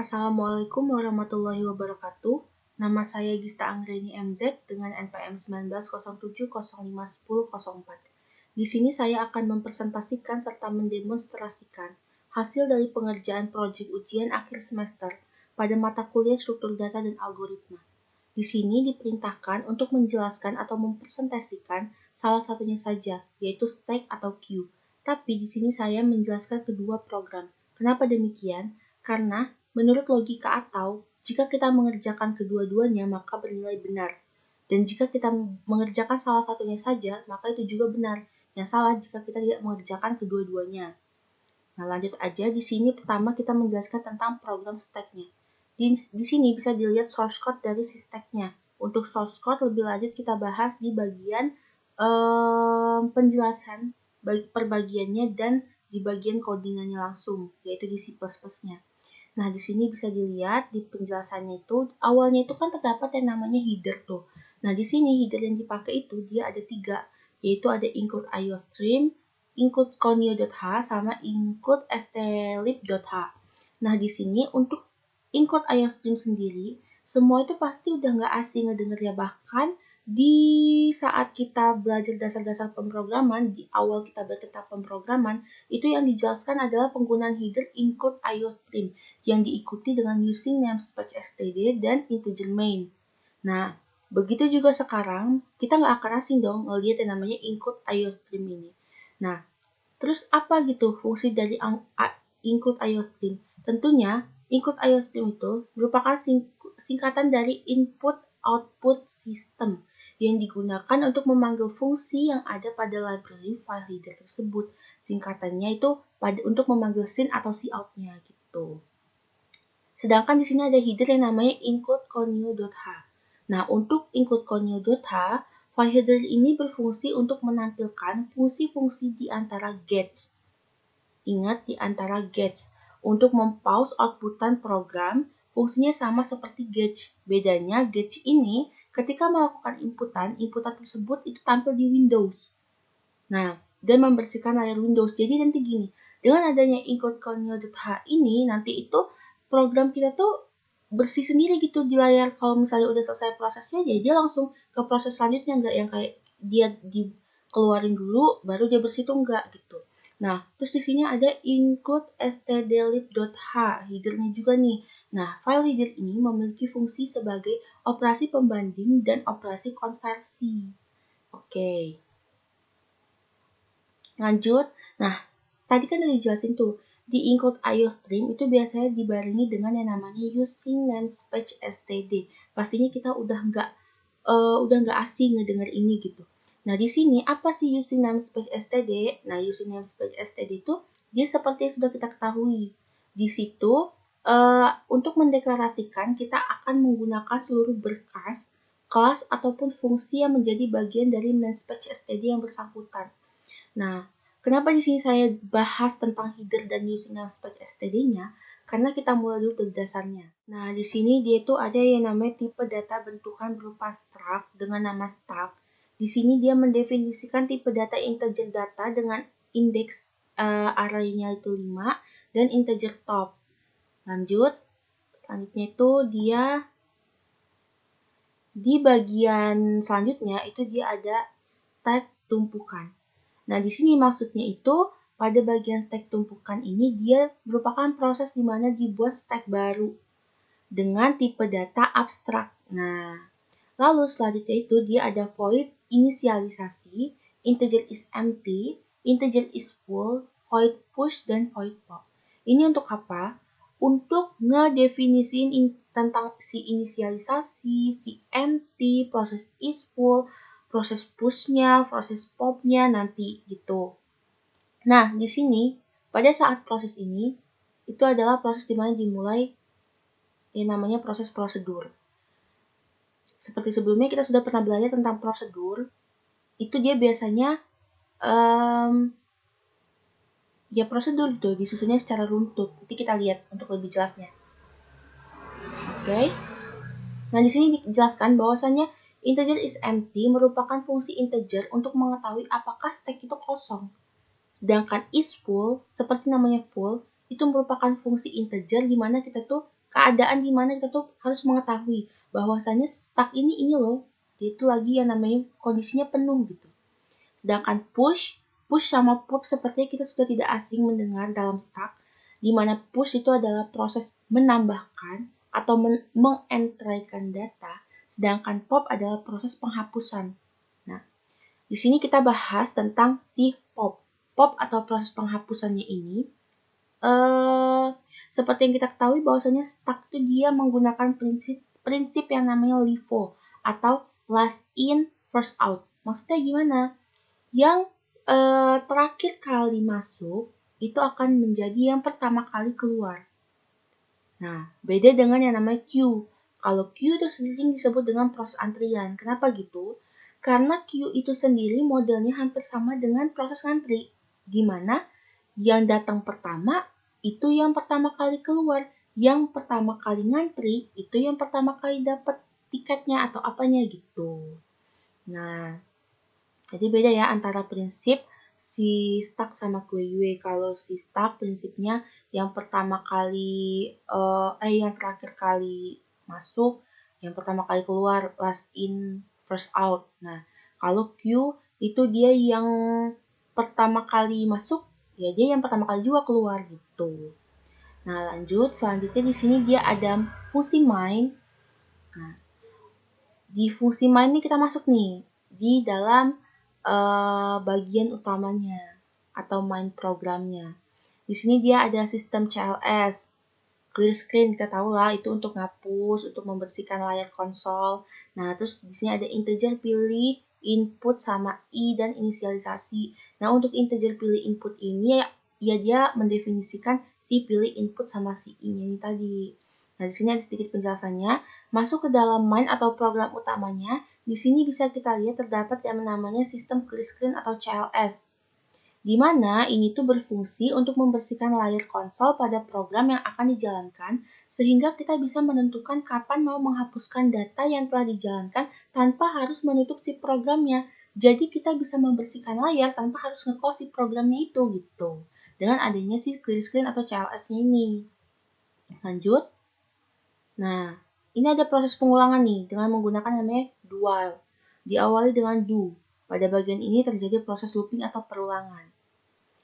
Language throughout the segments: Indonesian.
Assalamualaikum warahmatullahi wabarakatuh. Nama saya Gista Anggreni MZ dengan NPM 1907051004. Di sini saya akan mempresentasikan serta mendemonstrasikan hasil dari pengerjaan proyek ujian akhir semester pada mata kuliah struktur data dan algoritma. Di sini diperintahkan untuk menjelaskan atau mempresentasikan salah satunya saja, yaitu stack atau queue. Tapi di sini saya menjelaskan kedua program. Kenapa demikian? Karena menurut logika atau jika kita mengerjakan kedua-duanya maka bernilai benar. Dan jika kita mengerjakan salah satunya saja, maka itu juga benar. Yang salah jika kita tidak mengerjakan kedua-duanya. Nah, lanjut aja. Di sini pertama kita menjelaskan tentang program stack-nya. Di sini bisa dilihat source code dari si stack-nya. Untuk source code lebih lanjut kita bahas di bagian penjelasan perbagiannya dan di bagian codingannya langsung, yaitu di C++-nya. Nah, di sini bisa dilihat di penjelasannya itu, awalnya itu kan terdapat yang namanya header tuh. Nah, di sini header yang dipakai itu dia ada 3, yaitu ada include iostream, include conio.h, sama include stlib.h. Nah, di sini untuk include iostream sendiri, semua itu pasti udah nggak asing ngedenger ya, bahkan di saat kita belajar dasar-dasar pemrograman, di awal kita belajar tentang pemrograman, itu yang dijelaskan adalah penggunaan header include iostream yang diikuti dengan using namespace std dan integer main. Nah, begitu juga sekarang, kita nggak akan asing dong ngelihat yang namanya include iostream ini. Nah, terus apa gitu fungsi dari include iostream? Tentunya, include iostream itu merupakan singkatan dari input-output system yang digunakan untuk memanggil fungsi yang ada pada library file header tersebut. Singkatannya itu untuk memanggil scene atau cout-nya gitu. Sedangkan di sini ada header yang namanya include conio.h. Nah, untuk include conio.h, file header ini berfungsi untuk menampilkan fungsi-fungsi di antara gets. Ingat, di antara gets. Untuk mempause outputan program, fungsinya sama seperti gauge. Bedanya, gauge ini ketika melakukan inputan tersebut itu tampil di Windows. Nah, dan membersihkan layar Windows. Jadi nanti gini, dengan adanya include conio.h ini, nanti itu program kita tuh bersih sendiri gitu di layar. Kalau misalnya udah selesai prosesnya, jadi dia langsung ke proses selanjutnya, nggak yang kayak dia dikeluarin dulu, baru dia bersih tuh nggak gitu. Nah, terus di sini ada include stdlib.h, headernya juga nih. Nah, file header ini memiliki fungsi sebagai operasi pembanding dan operasi konversi. Oke. Lanjut. Nah, tadi kan udah dijelasin tuh, di include iostream itu biasanya dibarengi dengan yang namanya using namespace std. Pastinya kita udah nggak asing ngedenger ini gitu. Nah, di sini apa sih using namespace std? Nah, using namespace std itu dia seperti yang sudah kita ketahui. Di situ untuk mendeklarasikan kita akan menggunakan seluruh berkas, kelas ataupun fungsi yang menjadi bagian dari namespace std yang bersangkutan. Nah, kenapa di sini saya bahas tentang header dan using namespace std-nya? Karena kita mulai dulu dari dasarnya. Nah, di sini dia itu ada yang namanya tipe data bentukan berupa struct dengan nama struct. Di sini dia mendefinisikan tipe data integer data dengan indeks array-nya itu 5 dan integer top. Lanjut, selanjutnya itu dia di bagian selanjutnya itu dia ada stack tumpukan. Nah, di sini maksudnya itu pada bagian stack tumpukan ini dia merupakan proses di mana dibuat stack baru dengan tipe data abstrak. Nah, lalu selanjutnya itu dia ada void inisialisasi, integer is empty, integer is full, void push, dan void pop. Ini untuk apa? Untuk ngedefinisiin tentang si inisialisasi, si empty, proses is full, proses push-nya, proses pop-nya nanti gitu. Nah, di sini pada saat proses ini itu adalah proses di mana dimulai yang namanya proses prosedur. Seperti sebelumnya kita sudah pernah belajar tentang prosedur, itu dia biasanya ya prosedur itu disusunnya secara runtut. Nanti kita lihat untuk lebih jelasnya. Oke. Nah, di sini dijelaskan bahwasanya integer is empty merupakan fungsi integer untuk mengetahui apakah stack itu kosong. Sedangkan is full, seperti namanya full, itu merupakan fungsi integer di mana kita tuh keadaan di mana kita tuh harus mengetahui bahwasanya stuck ini loh, itu lagi yang namanya kondisinya penuh gitu. Sedangkan push sama pop sepertinya kita sudah tidak asing mendengar dalam stuck, di mana push itu adalah proses menambahkan atau mengentraikan data, sedangkan pop adalah proses penghapusan. Nah, di sini kita bahas tentang si pop. Pop atau proses penghapusannya ini, seperti yang kita ketahui bahwasanya stuck itu dia menggunakan prinsip yang namanya LIFO atau last in first out. Maksudnya gimana? Yang terakhir kali masuk itu akan menjadi yang pertama kali keluar. Nah, beda dengan yang namanya queue. Kalau queue itu sering disebut dengan proses antrian. Kenapa gitu? Karena queue itu sendiri modelnya hampir sama dengan proses ngantri, di mana yang datang pertama itu yang pertama kali keluar, yang pertama kali ngantri itu yang pertama kali dapat tiketnya atau apanya gitu. Nah, jadi beda ya antara prinsip si stuck sama QUE. Kalau si stuck prinsipnya yang pertama kali yang terakhir kali masuk, yang pertama kali keluar, last in first out. Nah, kalau Q itu dia yang pertama kali masuk, ya dia yang pertama kali juga keluar gitu. Nah, lanjut selanjutnya di sini dia ada fungsi main. Nah, di fungsi main ini kita masuk nih di dalam bagian utamanya atau main programnya. Di sini dia ada sistem CLS, clear screen, kita tahu lah itu untuk ngapus, untuk membersihkan layar konsol. Nah, terus di sini ada integer pilih input sama i dan inisialisasi. Nah, untuk integer pilih input ini ya dia mendefinisikan si pilih input sama si i-nya ini tadi. Nah, di sini ada sedikit penjelasannya. Masuk ke dalam main atau program utamanya, di sini bisa kita lihat terdapat yang namanya sistem clear screen atau CLS, di mana ini tuh berfungsi untuk membersihkan layar konsol pada program yang akan dijalankan, sehingga kita bisa menentukan kapan mau menghapuskan data yang telah dijalankan tanpa harus menutup si programnya. Jadi kita bisa membersihkan layar tanpa harus nge-close si programnya itu gitu. Dengan adanya si clear screen atau CLS-nya ini. Lanjut. Nah, ini ada proses pengulangan nih dengan menggunakan namanya do while. Diawali dengan do. Pada bagian ini terjadi proses looping atau perulangan.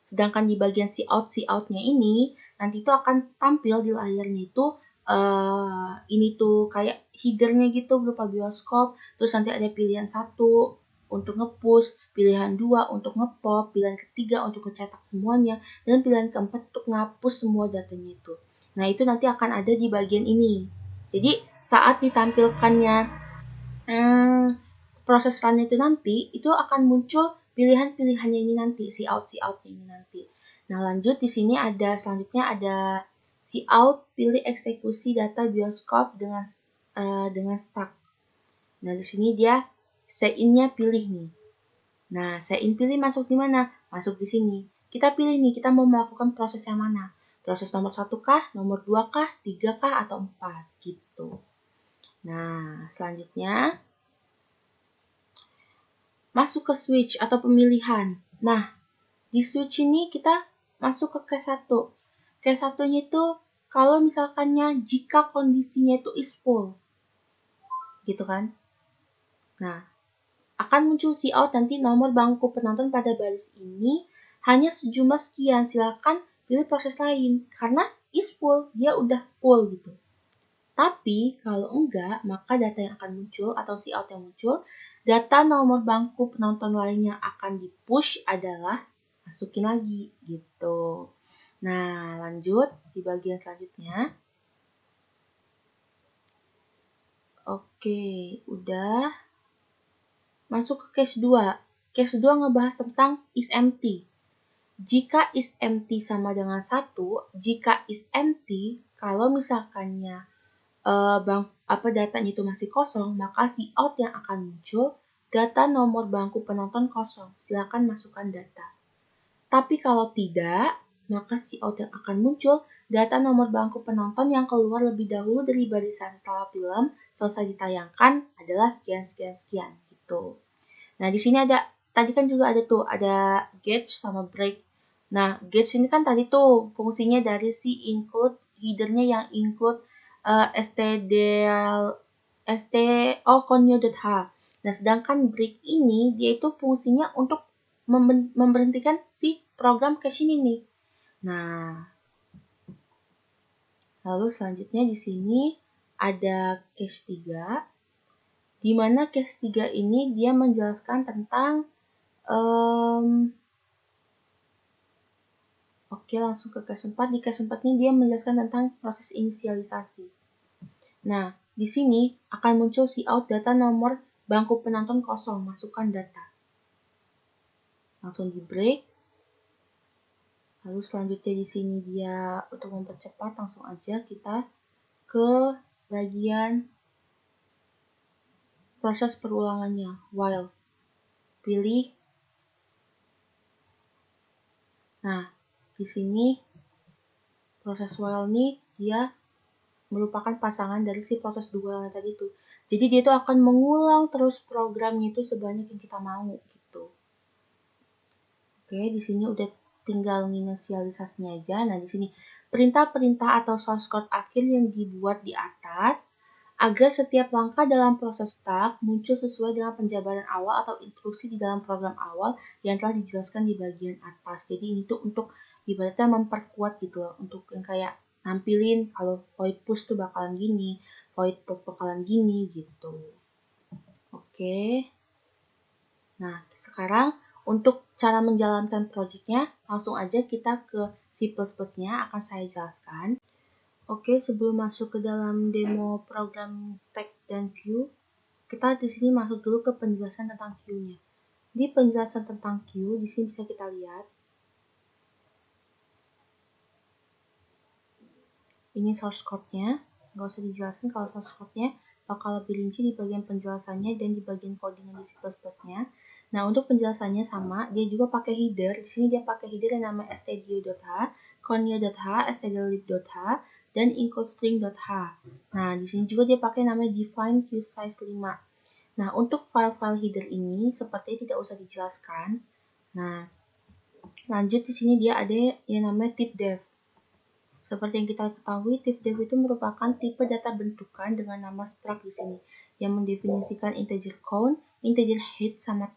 Sedangkan di bagian si out-nya ini, nanti itu akan tampil di layarnya itu, ini tuh kayak header-nya gitu berupa bioskop, terus nanti ada pilihan 1 untuk nge-push, pilihan 2 untuk nge-pop, pilihan ketiga untuk ngecetak semuanya, dan pilihan keempat untuk ngapus semua datanya itu. Nah, itu nanti akan ada di bagian ini. Jadi, saat ditampilkannya proses run itu nanti, itu akan muncul pilihan-pilihannya ini nanti, si out-nya ini nanti. Nah, lanjut di sini ada selanjutnya ada si out pilih eksekusi data bioskop dengan stuck. Nah, di sini dia in-nya pilih nih. Nah, in pilih masuk di mana? Masuk di sini. Kita pilih nih, kita mau melakukan proses yang mana? Proses nomor 1 kah, nomor 2 kah, 3 kah, atau 4 gitu. Nah, selanjutnya masuk ke switch atau pemilihan. Nah, di switch ini kita masuk ke case 1. Case 1-nya itu kalau misalkannya jika kondisinya itu is full. Gitu kan? Nah, akan muncul si out nanti nomor bangku penonton pada baris ini hanya sejumlah sekian. Silakan pilih proses lain karena is full, dia udah full gitu. Tapi kalau enggak, maka data yang akan muncul atau si out yang muncul, data nomor bangku penonton lainnya akan di-push adalah masukin lagi gitu. Nah, lanjut di bagian selanjutnya. Oke, udah. Masuk ke case 2. Case 2 ngebahas tentang is empty. Jika is empty sama dengan 1, jika is empty, kalau misalkannya datanya itu masih kosong, maka si out yang akan muncul data nomor bangku penonton kosong. Silakan masukkan data. Tapi kalau tidak, maka si out yang akan muncul data nomor bangku penonton yang keluar lebih dahulu dari barisan setelah film selesai ditayangkan adalah sekian gitu. Nah, di sini tadi kan juga ada gauge sama break. Nah, gauge ini kan tadi tuh fungsinya dari si include header-nya yang include stdio.h. Nah, sedangkan break ini dia itu fungsinya untuk memberhentikan si program cache ini nih. Nah, lalu selanjutnya di sini ada cache 3, di mana cache 3 ini dia menjelaskan tentang oke, langsung ke cache 4. Di cache 4 ini dia menjelaskan tentang proses inisialisasi. Nah, di sini akan muncul cout data nomor bangku penonton kosong, masukkan data. Langsung di break. Lalu selanjutnya di sini dia untuk mempercepat langsung aja kita ke bagian proses perulangannya, while. Pilih. Nah, di sini proses while ini dia merupakan pasangan dari si proses dual tadi itu. Jadi dia itu akan mengulang terus programnya itu sebanyak yang kita mau gitu. Oke, di sini udah tinggal inisialisasinya aja. Nah, di sini perintah-perintah atau source code akhir yang dibuat di atas agar setiap langkah dalam proses start muncul sesuai dengan penjabaran awal atau instruksi di dalam program awal yang telah dijelaskan di bagian atas. Jadi ini tuh untuk ibaratnya memperkuat gitu loh, untuk yang kayak nampilin kalau void push tuh bakalan gini, void pop bakalan gini gitu. Oke. Nah, sekarang untuk cara menjalankan projectnya, langsung aja kita ke C++-nya akan saya jelaskan. Oke, sebelum masuk ke dalam demo program stack dan queue, kita di sini masuk dulu ke penjelasan tentang queue-nya. Di penjelasan tentang queue, di sini bisa kita lihat. Ini source code-nya, nggak usah dijelasin kalau source code-nya bakal lebih rinci di bagian penjelasannya dan di bagian codingan di C++-nya. Nah, untuk penjelasannya sama, dia juga pakai header. Di sini dia pakai header yang namanya stdio.h, conio.h, stdlib.h, dan encodestring.h. Nah, di sini juga dia pakai namanya define queue size 5. Nah, untuk file-file header ini seperti tidak usah dijelaskan. Nah, lanjut di sini dia ada yang namanya tip dev. Seperti yang kita ketahui, tip dev itu merupakan tipe data bentukan dengan nama struct di sini, yang mendefinisikan integer count, integer height sama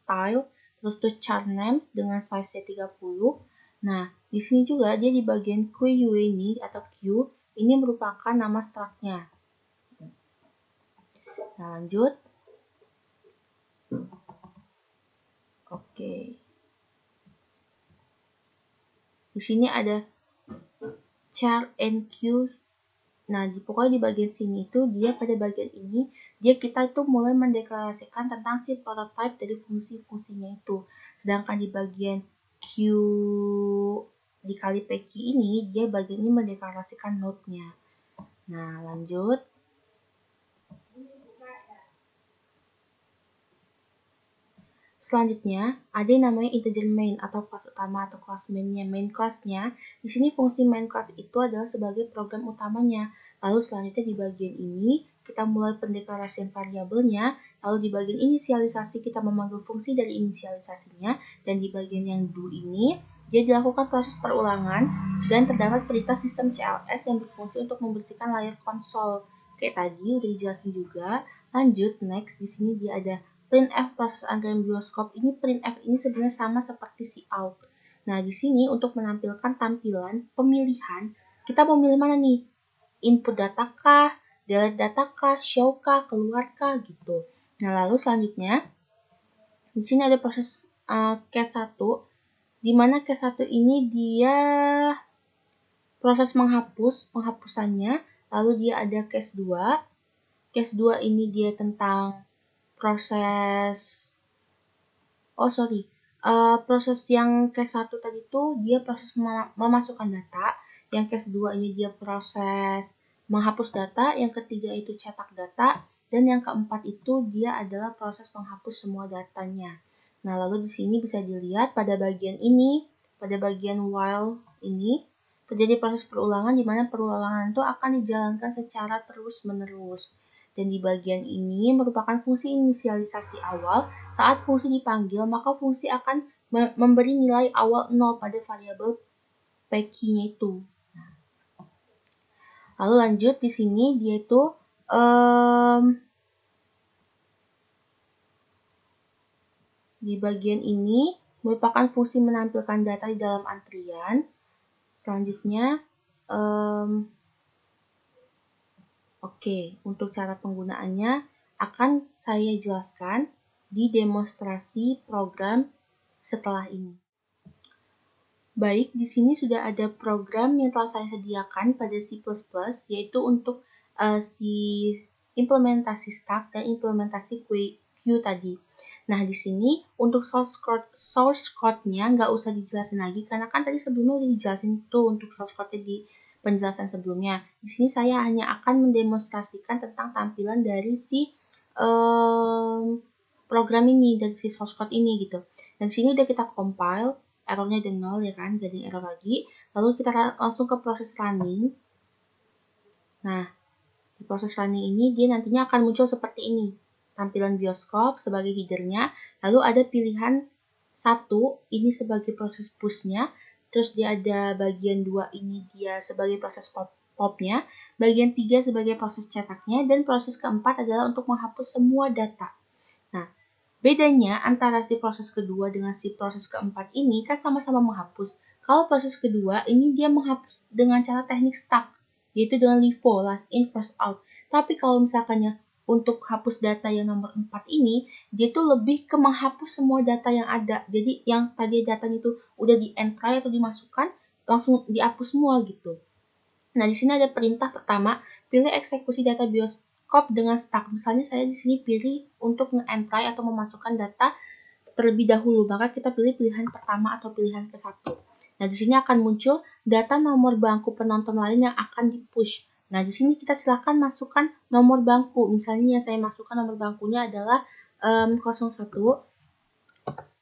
tile, terus tuh char names dengan size-nya 30. Nah, di sini juga dia di bagian queue ini atau queue ini merupakan nama struct-nya. Nah, lanjut. Oke. Di sini ada char and queue. Nah, pokoknya di bagian sini itu dia pada bagian ini kita itu mulai mendeklarasikan tentang si prototype dari fungsi-fungsinya itu. Sedangkan di bagian queue dikali PQ ini dia bagian ini mendeklarasikan node-nya. Nah, lanjut. Selanjutnya, ada yang namanya integer main atau kelas utama atau kelas mainnya. Main kelasnya, di sini fungsi main class itu adalah sebagai program utamanya. Lalu selanjutnya di bagian ini, kita mulai pendeklarasian variabelnya. Lalu di bagian inisialisasi, kita memanggil fungsi dari inisialisasinya. Dan di bagian yang do ini, dia dilakukan proses perulangan dan terdapat perintah sistem CLS yang berfungsi untuk membersihkan layar konsol. Kayak tadi udah dijelasin juga. Lanjut, next, di sini dia ada printf proses anggaran bioskop. Ini printf ini sebenarnya sama seperti cout. Nah, di sini untuk menampilkan tampilan pemilihan, kita mau milih mana nih? Input data kah, delete data kah, show kah, keluar kah gitu. Nah, lalu selanjutnya di sini ada proses case 1 di mana case 1 ini dia proses penghapusannya, lalu dia ada case 2. Case 2 ini dia tentang proses proses yang case 1 tadi tuh dia proses memasukkan data, yang case 2 ini dia proses menghapus data, yang ketiga itu cetak data, dan yang keempat itu dia adalah proses menghapus semua datanya. Nah, lalu di sini bisa dilihat pada bagian ini, pada bagian while ini terjadi proses perulangan di mana perulangan itu akan dijalankan secara terus-menerus. Dan di bagian ini merupakan fungsi inisialisasi awal. Saat fungsi dipanggil, maka fungsi akan memberi nilai awal 0 pada variabel PQ-nya itu. Lalu lanjut di sini dia itu di bagian ini merupakan fungsi menampilkan data di dalam antrian. Selanjutnya, oke, untuk cara penggunaannya akan saya jelaskan di demonstrasi program setelah ini. Baik, di sini sudah ada program yang telah saya sediakan pada C++, yaitu untuk si implementasi stack dan implementasi queue tadi. Nah, di sini untuk source code-nya nggak usah dijelasin lagi, karena kan tadi sebelumnya udah dijelasin tuh untuk source code-nya di penjelasan sebelumnya. Di sini saya hanya akan mendemonstrasikan tentang tampilan dari si program ini, dari si source code ini gitu. Dan di sini udah kita compile, errornya udah 0 ya kan, gak ada error lagi. Lalu kita langsung ke proses running. Nah, di proses running ini dia nantinya akan muncul seperti ini. Tampilan bioskop sebagai headernya, lalu ada pilihan 1, ini sebagai proses push-nya, terus dia ada bagian 2 ini dia sebagai proses pop-nya, bagian 3 sebagai proses cetaknya, dan proses keempat adalah untuk menghapus semua data. Nah, bedanya antara si proses kedua dengan si proses keempat ini kan sama-sama menghapus. Kalau proses kedua ini dia menghapus dengan cara teknik stack, yaitu dengan LIFO, last in first out. Tapi kalau misalkannya untuk hapus data yang nomor 4 ini, dia tuh lebih ke menghapus semua data yang ada. Jadi yang tadi datanya itu udah di-entry atau dimasukkan, langsung dihapus semua gitu. Nah, di sini ada perintah pertama, pilih eksekusi data bioskop dengan stack. Misalnya saya di sini pilih untuk nge-entry atau memasukkan data terlebih dahulu, maka kita pilih pilihan pertama atau pilihan ke-1. Nah, di sini akan muncul data nomor bangku penonton lain yang akan di-push. Nah, di sini kita silakan masukkan nomor bangku. Misalnya yang saya masukkan nomor bangkunya adalah 01.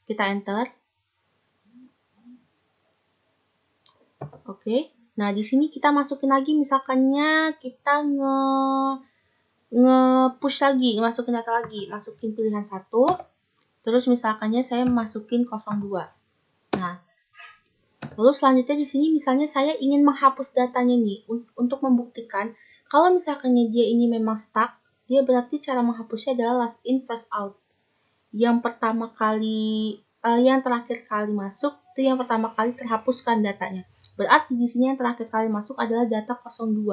Kita enter. Oke. Nah, di sini kita masukin lagi, misalkannya kita nge-push lagi, masukin data lagi, masukin pilihan 1. Terus misalkannya saya masukin 02. Nah, lalu selanjutnya di sini misalnya saya ingin menghapus datanya nih untuk membuktikan kalau misalkannya dia ini memang stuck, dia berarti cara menghapusnya adalah last in first out. Yang pertama kali yang terakhir kali masuk itu yang pertama kali terhapuskan datanya. Berarti di sini yang terakhir kali masuk adalah data 02.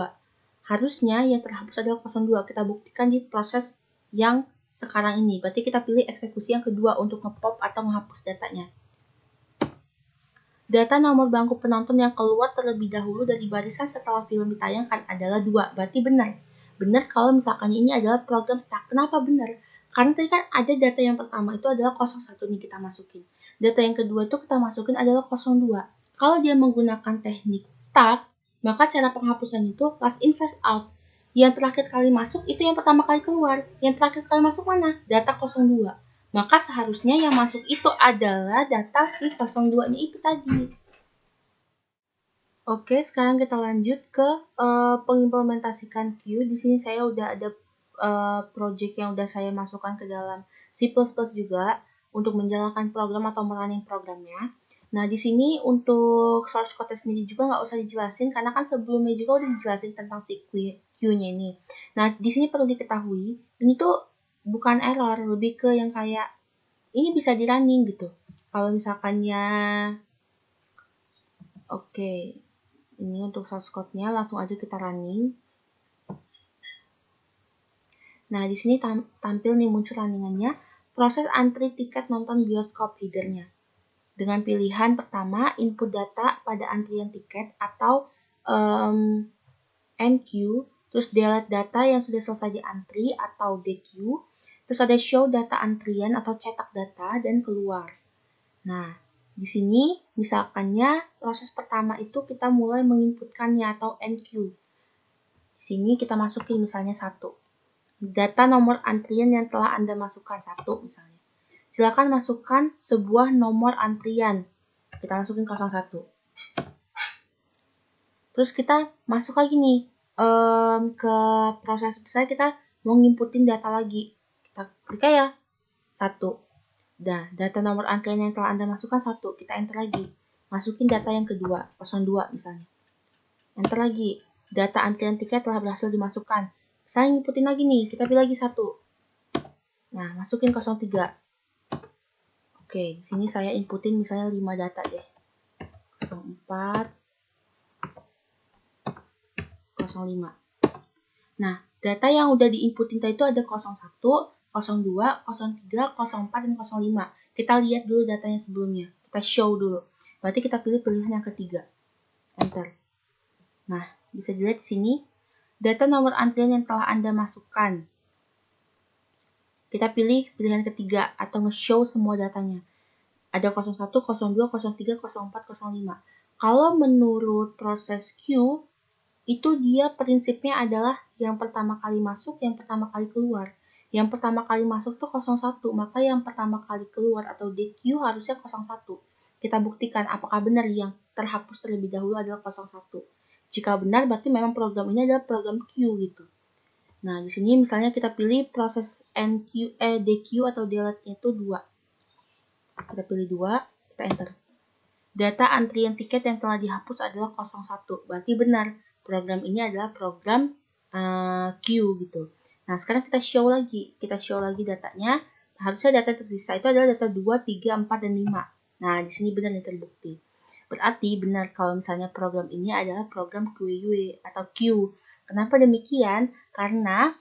Harusnya yang terhapus adalah 02. Kita buktikan di proses yang sekarang ini. Berarti kita pilih eksekusi yang kedua untuk nge-pop atau menghapus datanya. Data nomor bangku penonton yang keluar terlebih dahulu dari barisan setelah film ditayangkan adalah 2. Berarti benar. Benar kalau misalkan ini adalah program stack. Kenapa benar? Karena tadi kan ada data yang pertama itu adalah 01 nih kita masukin. Data yang kedua itu kita masukin adalah 02. Kalau dia menggunakan teknik stack, maka cara penghapusan itu last in first out. Yang terakhir kali masuk itu yang pertama kali keluar. Yang terakhir kali masuk mana? Data 02. Maka seharusnya yang masuk itu adalah data si 02-nya itu tadi. Oke, sekarang kita lanjut ke pengimplementasikan queue. Di sini saya udah ada project yang udah saya masukkan ke dalam C++ juga untuk menjalankan program atau merunning programnya. Nah, di sini untuk source code sendiri juga nggak usah dijelasin karena kan sebelumnya juga udah dijelasin tentang si queue-nya ini. Nah, di sini perlu diketahui, ini tuh bukan error, lebih ke yang kayak ini bisa di running gitu. Kalau misalkannya oke, ini untuk source code-nya langsung aja kita running. Nah, di sini tampil nih muncul runningannya, proses antri tiket nonton bioskop header-nya. Dengan pilihan pertama, input data pada antrian tiket atau NQ, terus delete data yang sudah selesai diantri atau DQ, terus ada show data antrian atau cetak data dan keluar. Nah, di sini misalkannya proses pertama itu kita mulai menginputkannya atau NQ. Di sini kita masukin misalnya 1. Data nomor antrian yang telah Anda masukkan 1 misalnya. Silakan masukkan sebuah nomor antrian. Kita masukin 01. Terus kita masuk lagi nih ke proses besar, kita mau nginputin data lagi. Kita klik ya 1. Nah, data nomor antrian yang telah Anda masukkan 1. Kita enter lagi. Masukin data yang kedua, 02 misalnya. Enter lagi. data antrian tiket telah berhasil dimasukkan. Saya ngikutin lagi nih, kita pilih lagi 1. Nah, masukin 03. Oke, di sini saya inputin misalnya 5 data deh. 04, 05. Nah, data yang udah diinputin tadi itu ada 01, 02, 03, 04, dan 05. Kita lihat dulu datanya sebelumnya. Kita show dulu. Berarti kita pilih pilihan yang ketiga. Enter. Nah, bisa dilihat di sini data nomor antrian yang telah Anda masukkan. Kita pilih pilihan ketiga atau nge-show semua datanya. Ada 01, 02, 03, 04, 05. Kalau menurut proses queue, itu dia prinsipnya adalah yang pertama kali masuk, yang pertama kali keluar. Yang pertama kali masuk tuh 01, maka yang pertama kali keluar atau DQ harusnya 01. Kita buktikan apakah benar yang terhapus terlebih dahulu adalah 01. Jika benar, berarti memang program ini adalah program queue gitu. Nah, di sini misalnya kita pilih proses DQ atau delete-nya itu 2. Kita pilih 2, kita enter. Data antrian tiket yang telah dihapus adalah 01. Berarti benar, program ini adalah program queue gitu. Nah, sekarang kita show lagi. Kita show lagi datanya. Harusnya data tersisa itu adalah data 2, 3, 4, dan 5. Nah, di sini benar yang terbukti. Berarti benar kalau misalnya program ini adalah program QUE atau queue. Kenapa demikian? Karena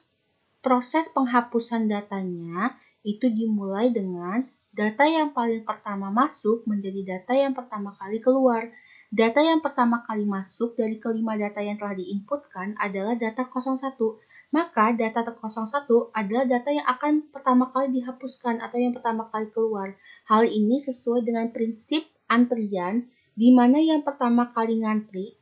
proses penghapusan datanya itu dimulai dengan data yang paling pertama masuk menjadi data yang pertama kali keluar. Data yang pertama kali masuk dari kelima data yang telah diinputkan adalah data 01. Maka data 01 adalah data yang akan pertama kali dihapuskan atau yang pertama kali keluar. Hal ini sesuai dengan prinsip antrian di mana yang pertama kali ngantri,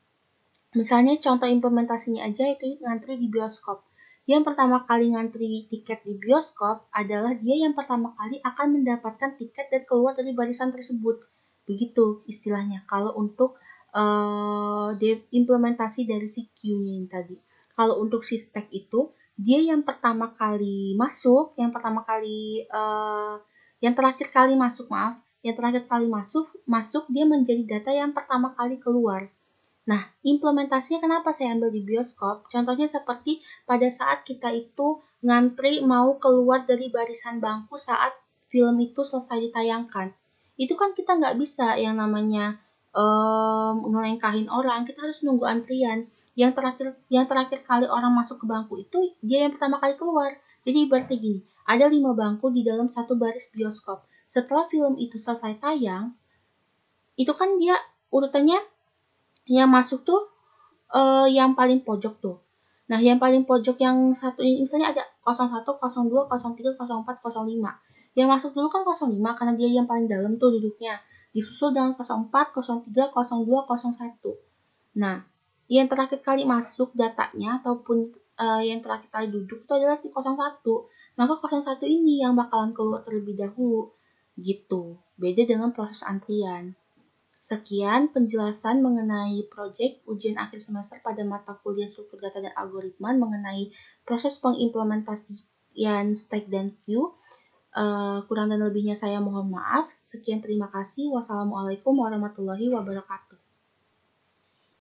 misalnya contoh implementasinya aja itu ngantri di bioskop. Yang pertama kali ngantri tiket di bioskop adalah dia yang pertama kali akan mendapatkan tiket dan keluar dari barisan tersebut. Begitu istilahnya kalau untuk implementasi dari si queue-nya ini tadi. Kalau untuk si stack itu, dia yang pertama kali masuk, yang terakhir kali masuk, yang terakhir kali masuk dia menjadi data yang pertama kali keluar. Nah, implementasinya kenapa saya ambil di bioskop? Contohnya seperti pada saat kita itu ngantri mau keluar dari barisan bangku saat film itu selesai ditayangkan. Itu kan kita nggak bisa yang namanya ngelengkahin orang, kita harus nunggu antrian. Yang terakhir kali orang masuk ke bangku itu dia yang pertama kali keluar. Jadi berarti gini, ada 5 bangku di dalam satu baris bioskop. Setelah film itu selesai tayang, itu kan dia urutannya yang masuk tuh yang paling pojok tuh. Nah, yang paling pojok yang satu ini misalnya ada 01, 02, 03, 04, 05. Yang masuk dulu kan 05 karena dia yang paling dalam tuh duduknya. Disusul dengan 04, 03, 02, 01. Nah, yang terakhir kali masuk datanya ataupun yang terakhir kali duduk itu adalah si 01. Maka 01 ini yang bakalan keluar terlebih dahulu. Gitu. Beda dengan proses antrian. Sekian penjelasan mengenai proyek ujian akhir semester pada mata kuliah struktur data dan algoritma mengenai proses pengimplementasian stack dan queue. Kurang dan lebihnya saya mohon maaf. Sekian, terima kasih. Wassalamualaikum warahmatullahi wabarakatuh.